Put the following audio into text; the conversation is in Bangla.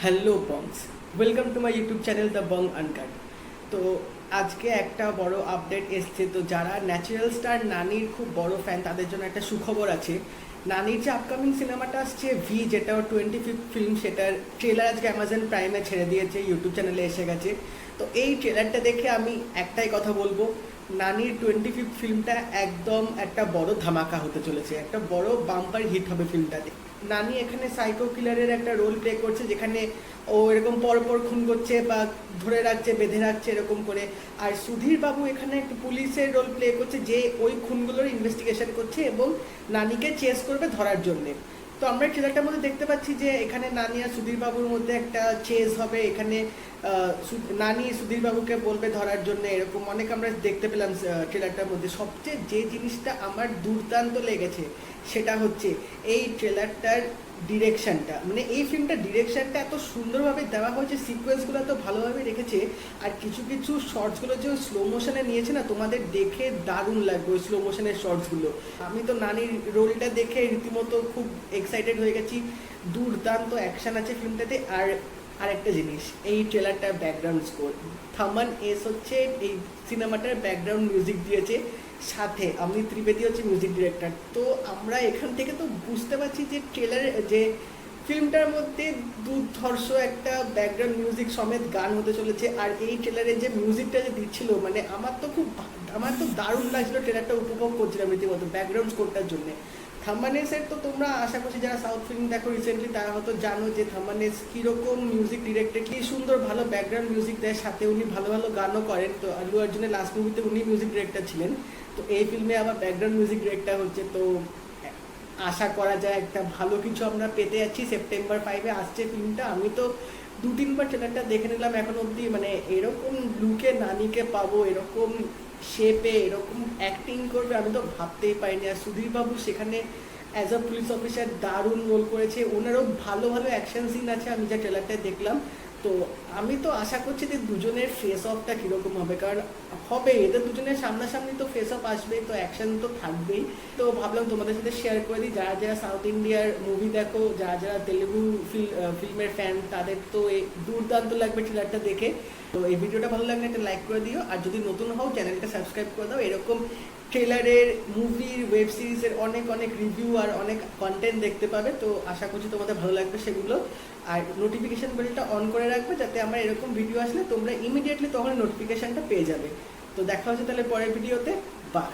Hello bongs, welcome to my YouTube channel the Bong Uncut. তো আজকে একটা বড় আপডেট এসছে। তো যারা ন্যাচারাল স্টার নানির খুব বড় ফ্যান তাদের জন্য একটা সুখবর আছে। নানির যে আপকামিং সিনেমাটা আসছে ভি, যেটা 25th ফিল্ম, সেটার ট্রেলার আজকে অ্যামাজন প্রাইমে ছেড়ে দিয়েছে, ইউটিউব চ্যানেলে এসে গেছে। তো এই ট্রেলারটা দেখে আমি একটাই কথা বলবো, নানির 25th ফিল্মটা একদম একটা বড় ধামাকা হতে চলেছে, একটা বড় বাম্পার হিট হবে ফিল্মটাতে। নানি এখানে সাইকো কিলারের একটা রোল প্লে করছে, যেখানে ও এরকম পরপর খুন করছে বা ধরে রাখছে, বেঁধে রাখছে এরকম করে। আর সুধীর বাবু এখানে একটা পুলিশের রোল প্লে করছে, যে ওই খুনগুলোর ইনভেস্টিগেশন করছে এবং নানিকে চেস করবে ধরার জন্যে। তো আমরা ট্রেলারটার মধ্যে দেখতে পাচ্ছি যে এখানে নানি আর সুধীর বাবুর মধ্যে একটা চেস হবে। এখানে নানি সুধীর বাবুকে বলবে ধরার জন্য, এরকম অনেক আমরা দেখতে পেলাম ট্রেলারটার মধ্যে। সবচেয়ে যে জিনিসটা আমার দুর্দান্ত লেগেছে সেটা হচ্ছে এই ট্রেলারটার ডিরেকশনটা, মানে এই ফিল্মটার ডিরেকশনটা এত সুন্দরভাবে দেওয়া হয়েছে, সিকোয়েন্সগুলো এত ভালোভাবে রেখেছে। আর কিছু কিছু শর্টসগুলো যে স্লো মোশনে নিয়েছে না, তোমাদের দেখে দারুণ লাগবে ওই স্লো মোশনের শর্টসগুলো। আমি তো নানির রোলটা দেখে রীতিমতো খুব এক্সাইটেড হয়ে গেছি। দুর্দান্ত অ্যাকশন আছে ফিল্মটাতে। আর আরেকটা জিনিস, এই ট্রেলারটার ব্যাকগ্রাউন্ড স্কোর, থামান এস হচ্ছে এই সিনেমাটার ব্যাকগ্রাউন্ড মিউজিক দিয়েছে, সাথে অমিত ত্রিবেদী হচ্ছে মিউজিক ডিরেক্টর। তো আমরা এখান থেকে তো বুঝতে পারছি যে ট্রেলারের যে ফিল্মটার মধ্যে দুর্ধর্ষ একটা ব্যাকগ্রাউন্ড মিউজিক সমেত গান হতে চলেছে। আর এই ট্রেলারে যে মিউজিকটা যে দিচ্ছিল, মানে আমার তো দারুণ লাগছিল, ট্রেলারটা উপভোগ করছিলাম রীতিমতো ব্যাকগ্রাউন্ড স্কোরটার জন্য। থাম্বানেসের তো তোমরা আশা করছি যারা সাউথ ফিল্ম দেখো রিসেন্টলি তারা হয়তো জানো যে থাম্বানেস কীরকম মিউজিক ডিরেক্টর, কি সুন্দর ভালো ব্যাকগ্রাউন্ড মিউজিক দেয়, সাথে উনি ভালো ভালো গানও করেন। তো আল্লু অর্জুনের লাস্ট মুভিতে উনি মিউজিক ডিরেক্টর ছিলেন, তো এই ফিল্মে আবার ব্যাকগ্রাউন্ড মিউজিক ডিরেক্টর হচ্ছে। তো আশা করা যায় একটা ভালো কিছু আমরা পেতে যাচ্ছি। সেপ্টেম্বর 5-এ আসছে ফিল্মটা। আমি তো 2-3বার ট্রেলারটা দেখে নিলাম এখন অবধি, মানে এরকম লুকে নানিকে পাবো, এরকম শেপে এরকম অ্যাক্টিং করবে আমি তো ভাবতেই পারিনি। আর সুধীর বাবু সেখানে অ্যাজ আ পুলিশ অফিসার দারুণ রোল করেছে, ওনারও ভালো ভালো অ্যাকশন সিন আছে আমি যা ট্রেলারটায় দেখলাম। তো আমি তো আশা করছি যে দুজনের ফেস অফটা কীরকম হবে, কারণ হবে এদের দুজনের সামনাসামনি তো ফেস অফ আসবে, তো অ্যাকশন তো থাকবেই। তো ভাবলাম তোমাদের সাথে শেয়ার করে দিই, যারা যারা সাউথ ইন্ডিয়ার মুভি দেখো, যারা যারা তেলেগু ফিল্মের ফ্যান, তাদের তো এই দুর্দান্ত লাগবে ট্রেলারটা দেখে। তো এই ভিডিওটা ভালো লাগলে একটা লাইক করে দিও, আর যদি নতুন হও চ্যানেলটা সাবস্ক্রাইব করে দাও। এরকম ট্রেলারের, মুভির, ওয়েব সিরিজের অনেক অনেক রিভিউ আর অনেক কন্টেন্ট দেখতে পাবে। তো আশা করছি তোমাদের ভালো লাগবে সেগুলো। আর নোটিফিকেশান বেলটা অন করে রাখবে, যাতে আমার এরকম ভিডিও আসলে তোমরা ইমিডিয়েটলি তখন নোটিফিকেশানটা পেয়ে যাবে। তো দেখা হচ্ছে তাহলে পরের ভিডিওতে। বাই।